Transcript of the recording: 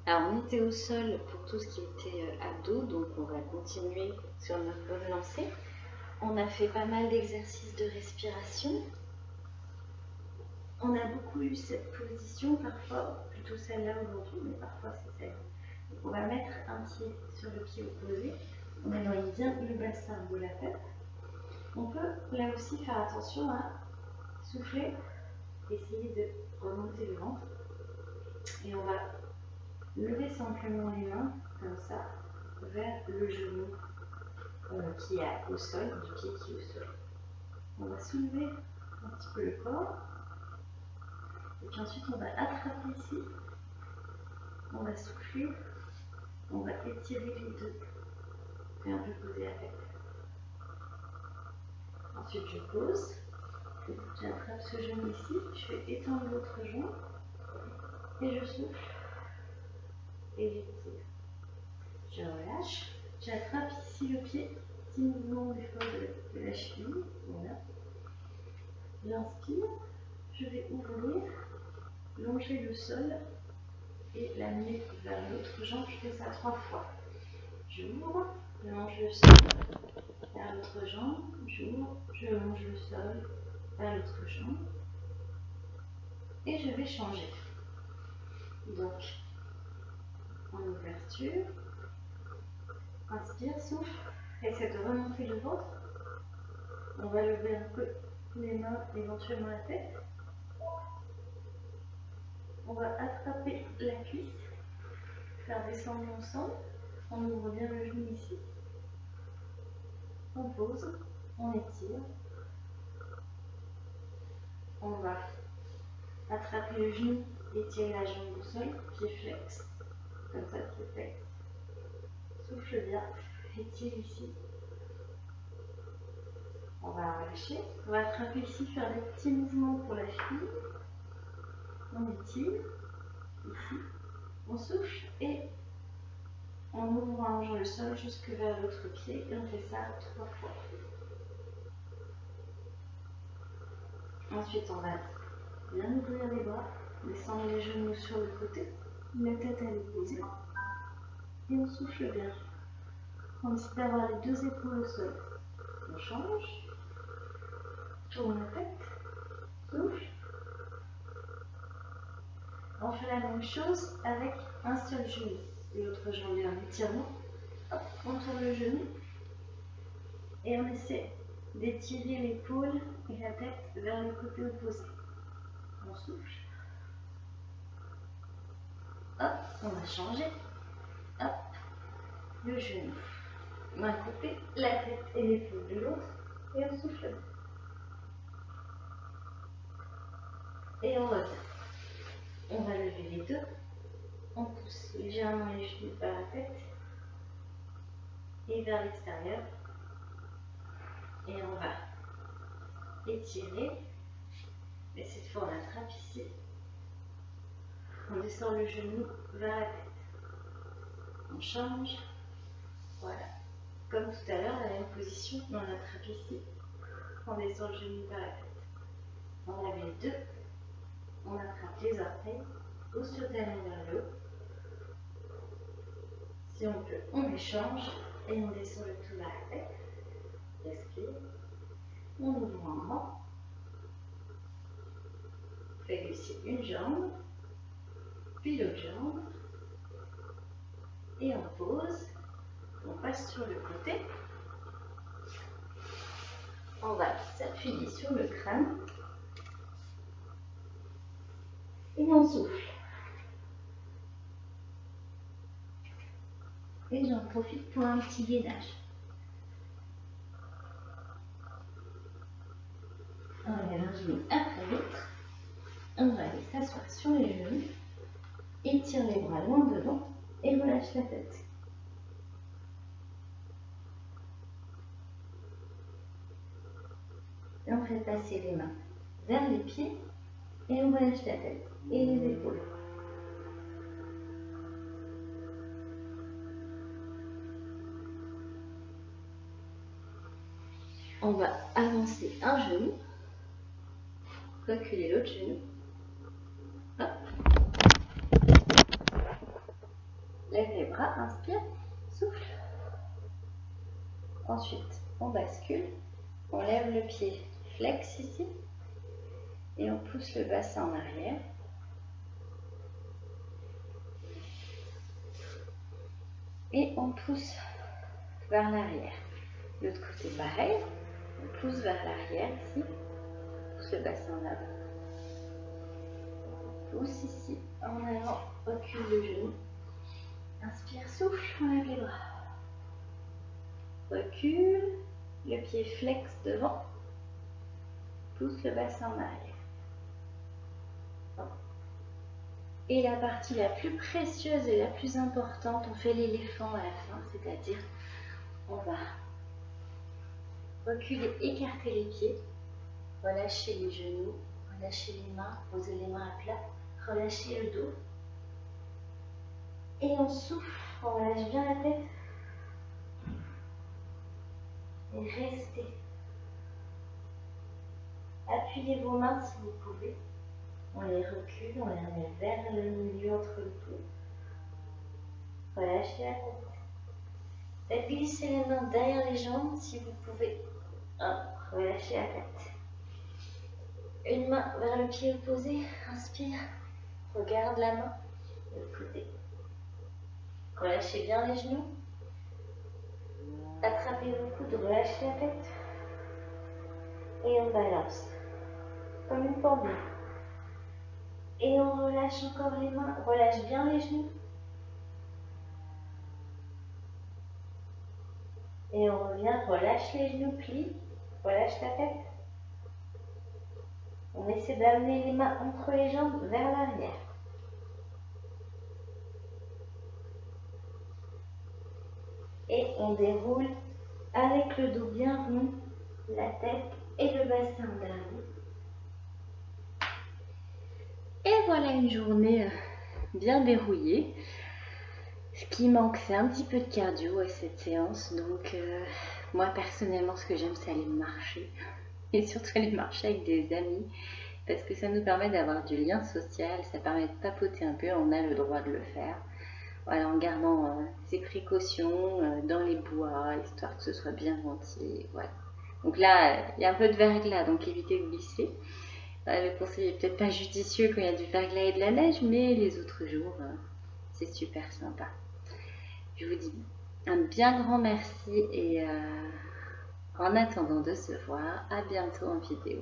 Alors on était au sol pour tout ce qui était abdos, donc on va continuer sur notre bonne lancée. On a fait pas mal d'exercices de respiration. On a beaucoup eu cette position, parfois plutôt celle-là aujourd'hui, mais parfois c'est celle-là. Donc on va mettre un pied sur le pied opposé. On éloigne bien le bassin de la tête. On peut là aussi faire attention à souffler, essayer de remonter le ventre. Et on va lever simplement les mains, comme ça, vers le genou qui est au sol, du pied qui est au sol. On va soulever un petit peu le corps. Et puis ensuite, on va attraper ici. On va souffler. On va étirer les deux. Et un peu poser la tête. Ensuite, je pose. J'attrape ce genou ici. Je vais étendre l'autre jambe. Et je souffle. Et j'étire. Je relâche. J'attrape ici le pied. Petit mouvement des fois de la cheville. Voilà. J'inspire. Je vais ouvrir, longer le sol et l'amener vers l'autre jambe. Je fais ça 3 fois. J'ouvre, je longe le sol vers l'autre jambe. J'ouvre, je longe le sol vers l'autre jambe. Et je vais changer. Donc, en ouverture, inspire, souffle, essaie de remonter le ventre. On va lever un peu les mains, éventuellement la tête. On va attraper la cuisse, faire descendre l'ensemble. On ouvre bien le genou ici. On pose, on étire. On va attraper le genou, étirer la jambe au sol, pied flex. Comme ça, pied flex. Souffle bien, étire ici. On va relâcher. On va attraper ici, faire des petits mouvements pour la cheville. On étire, ici. On souffle et on ouvre en longeant le sol jusque vers l'autre pied. Et on fait ça 3 fois. Ensuite, on va bien ouvrir les bras, descendre les genoux sur le côté, la tête à l'opposé. Et on souffle bien. On décide d'avoir les 2 épaules au sol. On change. Tourne la tête. Souffle. On fait la même chose avec un seul genou. L'autre jambe est en étirement. Hop, on tourne le genou. Et on essaie d'étirer l'épaule et la tête vers le côté opposé. On souffle. Hop, on va changer. Hop, le genou d'un côté, la tête et l'épaule de l'autre. Et on souffle. Et on revient. On va lever les deux. On pousse légèrement les genoux vers la tête et vers l'extérieur. Et on va étirer. Et cette fois, on attrape ici. On descend le genou vers la tête. On change. Voilà. Comme tout à l'heure, la même position, on attrape ici. On descend le genou vers la tête. On lève les deux. On attrape les orteils. Pousse le talon vers le haut. Si on peut, on les change. Et on descend le tout vers la tête. Respire. On ouvre en grand. On fait glisser une jambe. Puis l'autre jambe. Et on pose. On passe sur le côté. On va s'appuyer sur le crâne. Et on souffle. Et j'en profite pour un petit gainage. On lève un genou après l'autre. On va aller s'asseoir sur les genoux. Étire les bras loin devant et relâche la tête. Et on fait passer les mains vers les pieds et on relâche la tête et les épaules. On va avancer un genou, reculer l'autre genou. Hop. bras, inspire, souffle. Ensuite, on bascule, on lève le pied flex ici et on pousse le bassin en arrière. Et on pousse vers l'arrière. L'autre côté pareil, on pousse vers l'arrière ici, on pousse le bassin en avant. On pousse ici, en avant, recule le genou. Inspire, souffle, on lève les bras. Recule, le pied flex devant, pousse le bassin en arrière. Et la partie la plus précieuse et la plus importante, on fait l'éléphant à la fin, c'est-à-dire on va reculer, écarter les pieds, relâcher les genoux, relâcher les mains, poser les mains à plat, relâcher le dos. Et on souffle, on relâche bien la tête. Et restez. Appuyez vos mains si vous pouvez. On les recule, on les remet vers le milieu entre le dos. Relâchez la tête. Faites glisser les mains derrière les jambes si vous pouvez. Relâchez la tête. Une main vers le pied opposé. Inspire. Regarde la main. De l'autre côté. Relâchez bien les genoux. Attrapez vos coudes, relâchez la tête. Et on balance. Comme une pendule. Et on relâche encore les mains. Relâche bien les genoux. Et on revient, relâche les genoux, plie. Relâche ta tête. On essaie d'amener les mains entre les jambes vers l'arrière. Et on déroule avec le dos bien rond, la tête et le bassin derrière. Et voilà une journée bien dérouillée. Ce qui manque, c'est un petit peu de cardio à cette séance. Donc, moi personnellement, ce que j'aime, c'est aller marcher. Et surtout aller marcher avec des amis. Parce que ça nous permet d'avoir du lien social. Ça permet de papoter un peu. On a le droit de le faire. Voilà, en gardant ses précautions dans les bois, histoire que ce soit bien ventilé. Voilà. Donc là, il y a un peu de verglas, donc évitez de glisser. Le conseil n'est peut-être pas judicieux quand il y a du verglas et de la neige, mais les autres jours, c'est super sympa. Je vous dis un bien grand merci et en attendant de se voir, à bientôt en vidéo.